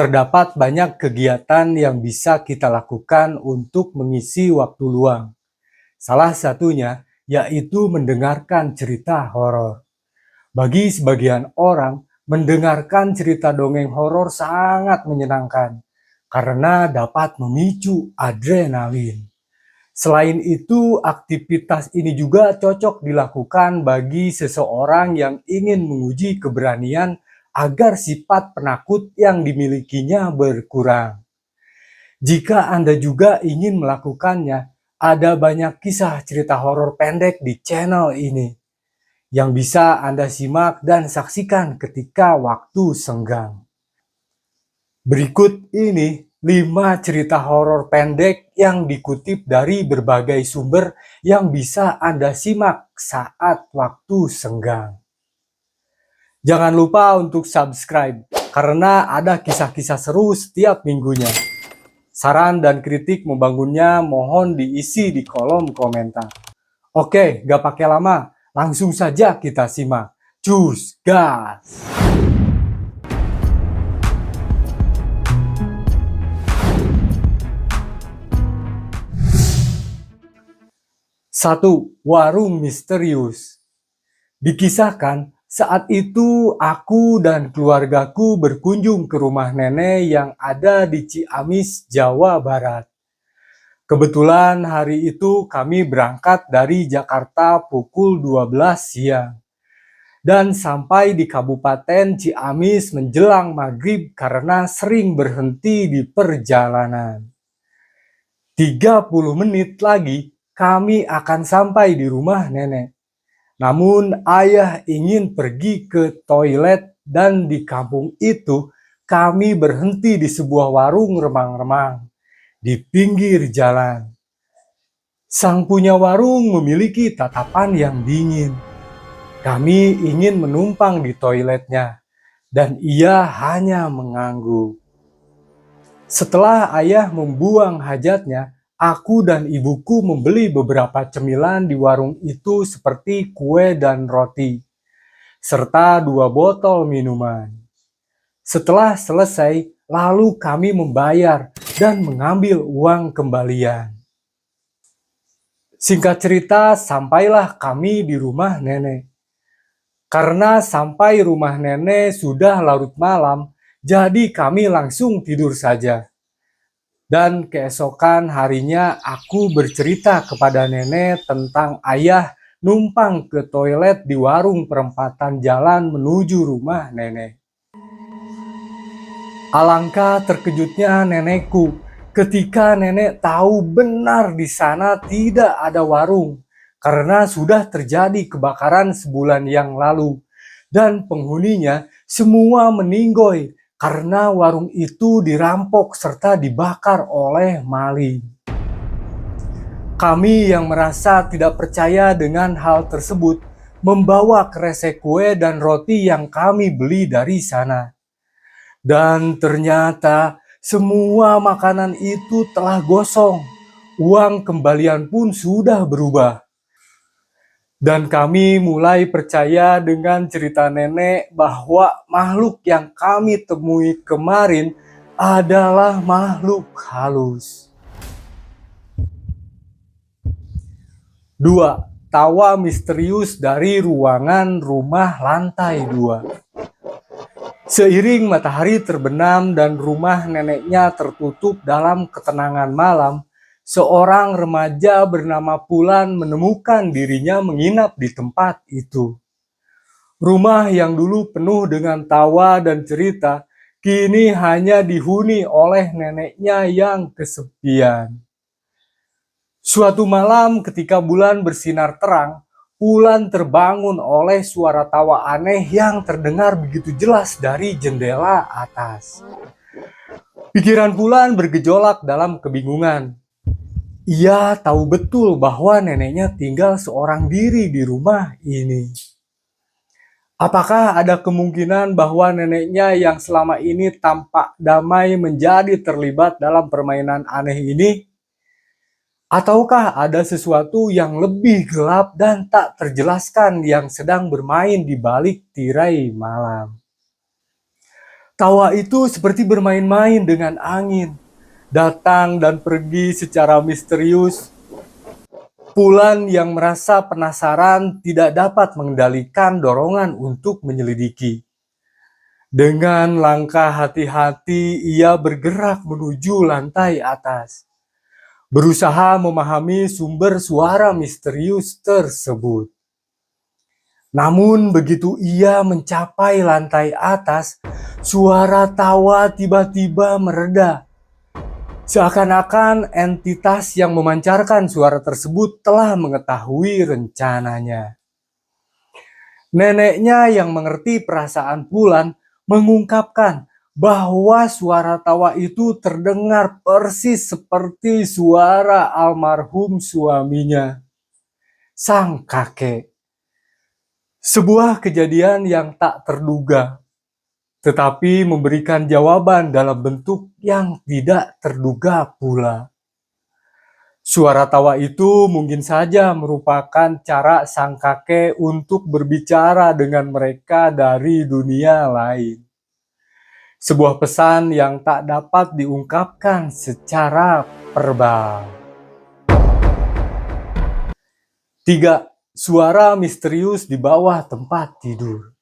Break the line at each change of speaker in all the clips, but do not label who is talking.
Terdapat banyak kegiatan yang bisa kita lakukan untuk mengisi waktu luang. Salah satunya yaitu mendengarkan cerita horor. Bagi sebagian orang, mendengarkan cerita dongeng horor sangat menyenangkan karena dapat memicu adrenalin. Selain itu, aktivitas ini juga cocok dilakukan bagi seseorang yang ingin menguji keberanian agar sifat penakut yang dimilikinya berkurang. Jika Anda juga ingin melakukannya, ada banyak kisah cerita horor pendek di channel ini yang bisa Anda simak dan saksikan ketika waktu senggang. Berikut ini 5 cerita horor pendek yang dikutip dari berbagai sumber yang bisa Anda simak saat waktu senggang. Jangan lupa untuk subscribe karena ada kisah-kisah seru setiap minggunya. Saran dan kritik membangunnya mohon diisi di kolom komentar. Oke, gak pakai lama, langsung saja kita simak. Cus, gas! 1. Warung misterius. Dikisahkan, saat itu aku dan keluargaku berkunjung ke rumah nenek yang ada di Ciamis, Jawa Barat. Kebetulan hari itu kami berangkat dari Jakarta pukul 12 siang dan sampai di Kabupaten Ciamis menjelang maghrib karena sering berhenti di perjalanan. 30 menit lagi kami akan sampai di rumah nenek. Namun ayah ingin pergi ke toilet dan di kampung itu kami berhenti di sebuah warung remang-remang di pinggir jalan. Sang punya warung memiliki tatapan yang dingin. Kami ingin menumpang di toiletnya dan ia hanya mengangguk. Setelah ayah membuang hajatnya, aku dan ibuku membeli beberapa cemilan di warung itu seperti kue dan roti, serta 2 botol minuman. Setelah selesai, lalu kami membayar dan mengambil uang kembalian. Singkat cerita, sampailah kami di rumah nenek. Karena sampai rumah nenek sudah larut malam, jadi kami langsung tidur saja. Dan keesokan harinya aku bercerita kepada nenek tentang ayah numpang ke toilet di warung perempatan jalan menuju rumah nenek. Alangkah terkejutnya nenekku ketika nenek tahu benar di sana tidak ada warung karena sudah terjadi kebakaran sebulan yang lalu dan penghuninya semua meninggoy karena warung itu dirampok serta dibakar oleh maling. Kami yang merasa tidak percaya dengan hal tersebut membawa kresek kue dan roti yang kami beli dari sana. Dan ternyata semua makanan itu telah gosong. Uang kembalian pun sudah berubah. Dan kami mulai percaya dengan cerita nenek bahwa makhluk yang kami temui kemarin adalah makhluk halus. 2. Tawa misterius dari ruangan rumah lantai 2. Seiring matahari terbenam dan rumah neneknya tertutup dalam ketenangan malam, seorang remaja bernama Pulan menemukan dirinya menginap di tempat itu. Rumah yang dulu penuh dengan tawa dan cerita, kini hanya dihuni oleh neneknya yang kesepian. Suatu malam ketika bulan bersinar terang, Pulan terbangun oleh suara tawa aneh yang terdengar begitu jelas dari jendela atas. Pikiran Pulan bergejolak dalam kebingungan. Ia tahu betul bahwa neneknya tinggal seorang diri di rumah ini. Apakah ada kemungkinan bahwa neneknya yang selama ini tampak damai menjadi terlibat dalam permainan aneh ini? Ataukah ada sesuatu yang lebih gelap dan tak terjelaskan yang sedang bermain di balik tirai malam? Tawa itu seperti bermain-main dengan angin, datang dan pergi secara misterius. Pulan yang merasa penasaran tidak dapat mengendalikan dorongan untuk menyelidiki. Dengan langkah hati-hati, ia bergerak menuju lantai atas, berusaha memahami sumber suara misterius tersebut. Namun begitu ia mencapai lantai atas, suara tawa tiba-tiba mereda. Seakan-akan entitas yang memancarkan suara tersebut telah mengetahui rencananya. Neneknya yang mengerti perasaan Pulan mengungkapkan bahwa suara tawa itu terdengar persis seperti suara almarhum suaminya, sang kakek. Sebuah kejadian yang tak terduga, tetapi memberikan jawaban dalam bentuk yang tidak terduga pula. Suara tawa itu mungkin saja merupakan cara sang kakek untuk berbicara dengan mereka dari dunia lain. Sebuah pesan yang tak dapat diungkapkan secara verbal. 3. Suara misterius di bawah tempat tidur.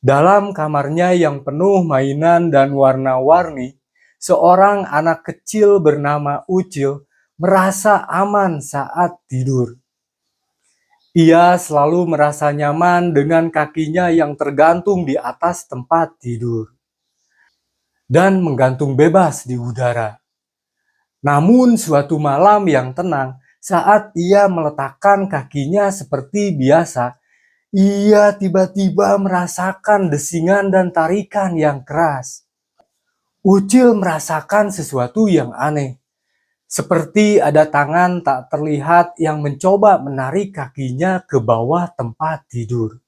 Dalam kamarnya yang penuh mainan dan warna-warni, seorang anak kecil bernama Ucil merasa aman saat tidur. Ia selalu merasa nyaman dengan kakinya yang tergantung di atas tempat tidur dan menggantung bebas di udara. Namun suatu malam yang tenang, saat ia meletakkan kakinya seperti biasa, ia tiba-tiba merasakan desingan dan tarikan yang keras. Ucil merasakan sesuatu yang aneh. Seperti ada tangan tak terlihat yang mencoba menarik kakinya ke bawah tempat tidur.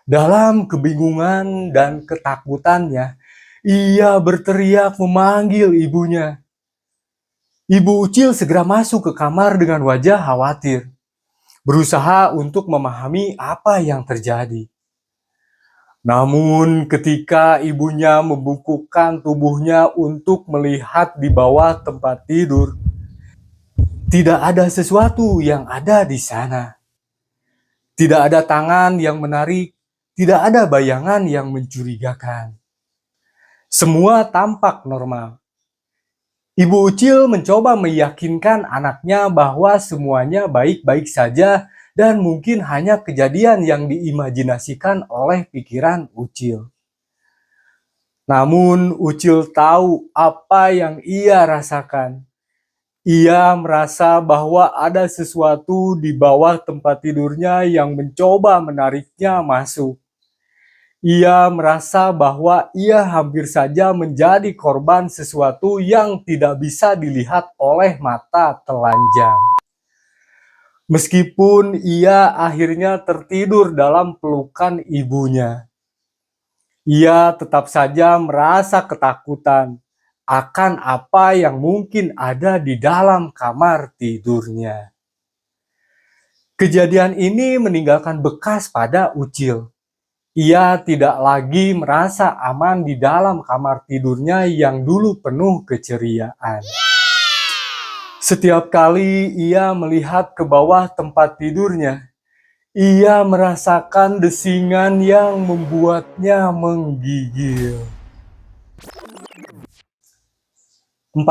Dalam kebingungan dan ketakutannya, ia berteriak memanggil ibunya. Ibu Ucil segera masuk ke kamar dengan wajah khawatir, berusaha untuk memahami apa yang terjadi. Namun ketika ibunya membungkukkan tubuhnya untuk melihat di bawah tempat tidur, tidak ada sesuatu yang ada di sana. Tidak ada tangan yang menarik, tidak ada bayangan yang mencurigakan. Semua tampak normal. Ibu Ucil mencoba meyakinkan anaknya bahwa semuanya baik-baik saja dan mungkin hanya kejadian yang diimajinasikan oleh pikiran Ucil. Namun Ucil tahu apa yang ia rasakan. Ia merasa bahwa ada sesuatu di bawah tempat tidurnya yang mencoba menariknya masuk. Ia merasa bahwa ia hampir saja menjadi korban sesuatu yang tidak bisa dilihat oleh mata telanjang. Meskipun ia akhirnya tertidur dalam pelukan ibunya, ia tetap saja merasa ketakutan akan apa yang mungkin ada di dalam kamar tidurnya. Kejadian ini meninggalkan bekas pada Ucil. Ia tidak lagi merasa aman di dalam kamar tidurnya yang dulu penuh keceriaan. Setiap kali ia melihat ke bawah tempat tidurnya, ia merasakan desingan yang membuatnya menggigil. 4.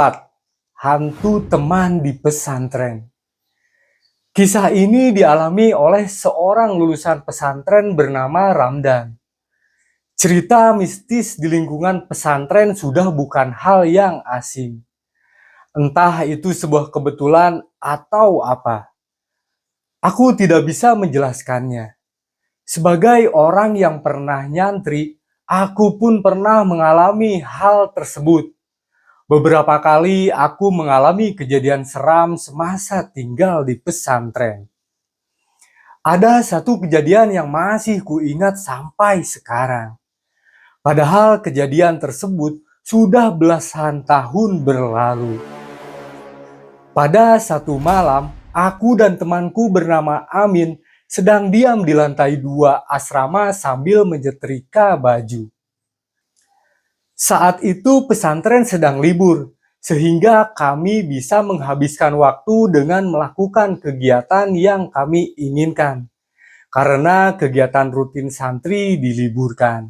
Hantu teman di pesantren. Kisah ini dialami oleh seorang lulusan pesantren bernama Ramdan. Cerita mistis di lingkungan pesantren sudah bukan hal yang asing. Entah itu sebuah kebetulan atau apa. Aku tidak bisa menjelaskannya. Sebagai orang yang pernah nyantri, aku pun pernah mengalami hal tersebut. Beberapa kali aku mengalami kejadian seram semasa tinggal di pesantren. Ada satu kejadian yang masih kuingat sampai sekarang. Padahal kejadian tersebut sudah belasan tahun berlalu. Pada satu malam, aku dan temanku bernama Amin sedang diam di lantai 2 asrama sambil menyetrika baju. Saat itu pesantren sedang libur, sehingga kami bisa menghabiskan waktu dengan melakukan kegiatan yang kami inginkan, karena kegiatan rutin santri diliburkan.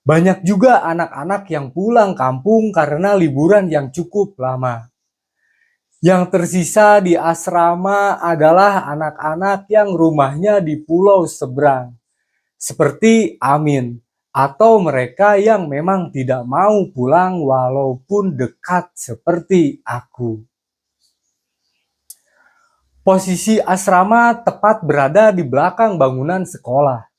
Banyak juga anak-anak yang pulang kampung karena liburan yang cukup lama. Yang tersisa di asrama adalah anak-anak yang rumahnya di pulau seberang, seperti Amin, atau mereka yang memang tidak mau pulang walaupun dekat seperti aku. Posisi asrama tepat berada di belakang bangunan sekolah.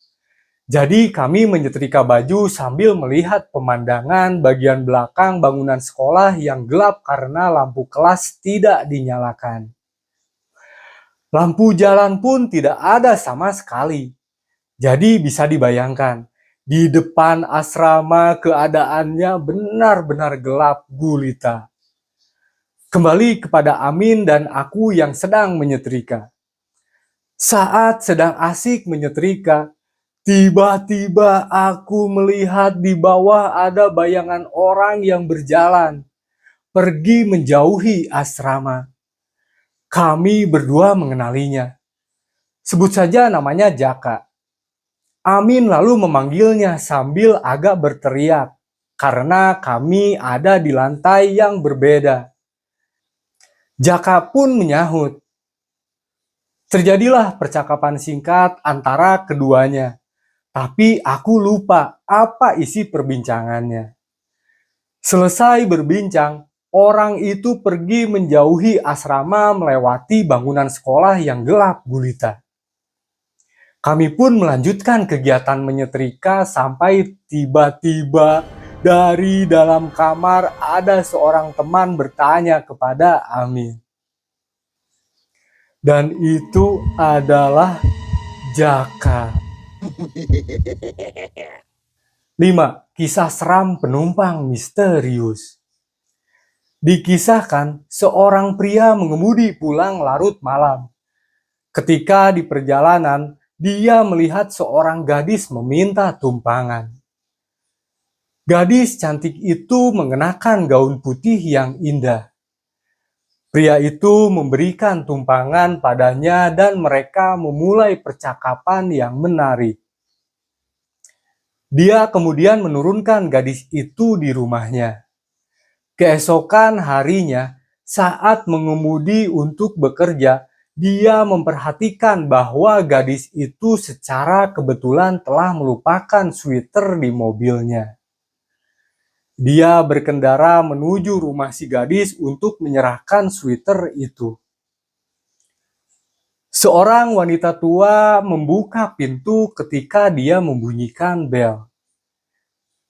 Jadi kami menyetrika baju sambil melihat pemandangan bagian belakang bangunan sekolah yang gelap karena lampu kelas tidak dinyalakan. Lampu jalan pun tidak ada sama sekali. Jadi bisa dibayangkan, di depan asrama keadaannya benar-benar gelap gulita. Kembali kepada Amin dan aku yang sedang menyetrika. Saat sedang asik menyetrika, tiba-tiba aku melihat di bawah ada bayangan orang yang berjalan, pergi menjauhi asrama. Kami berdua mengenalinya. Sebut saja namanya Jaka. Amin lalu memanggilnya sambil agak berteriak, karena kami ada di lantai yang berbeda. Jaka pun menyahut. Terjadilah percakapan singkat antara keduanya. Tapi aku lupa apa isi perbincangannya. Selesai berbincang, orang itu pergi menjauhi asrama melewati bangunan sekolah yang gelap gulita. Kami pun melanjutkan kegiatan menyetrika sampai tiba-tiba dari dalam kamar ada seorang teman bertanya kepada Amin. Dan itu adalah Jaka. 5. Kisah seram penumpang misterius. Dikisahkan, seorang pria mengemudi pulang larut malam. Ketika di perjalanan, dia melihat seorang gadis meminta tumpangan. Gadis cantik itu mengenakan gaun putih yang indah. Pria itu memberikan tumpangan padanya dan mereka memulai percakapan yang menarik. Dia kemudian menurunkan gadis itu di rumahnya. Keesokan harinya, saat mengemudi untuk bekerja, dia memperhatikan bahwa gadis itu secara kebetulan telah melupakan sweater di mobilnya. Dia berkendara menuju rumah si gadis untuk menyerahkan sweater itu. Seorang wanita tua membuka pintu ketika dia membunyikan bel.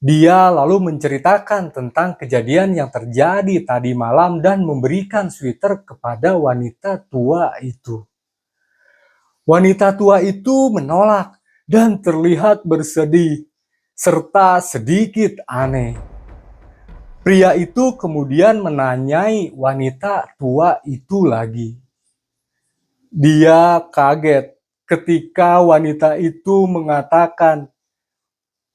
Dia lalu menceritakan tentang kejadian yang terjadi tadi malam dan memberikan sweater kepada wanita tua itu. Wanita tua itu menolak dan terlihat bersedih, serta sedikit aneh. Pria itu kemudian menanyai wanita tua itu lagi. Dia kaget ketika wanita itu mengatakan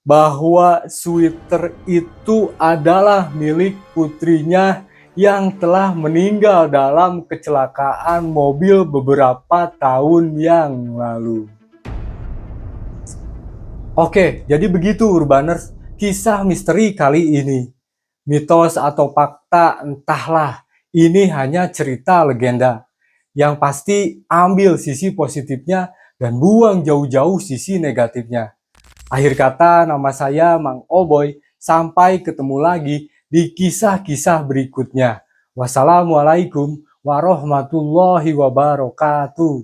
bahwa sweater itu adalah milik putrinya yang telah meninggal dalam kecelakaan mobil beberapa tahun yang lalu. Oke, jadi begitu Urbaners, kisah misteri kali ini. Mitos atau fakta entahlah, ini hanya cerita legenda. Yang pasti ambil sisi positifnya dan buang jauh-jauh sisi negatifnya. Akhir kata, nama saya Mang Oboy. Sampai ketemu lagi di kisah-kisah berikutnya. Wassalamualaikum warahmatullahi wabarakatuh.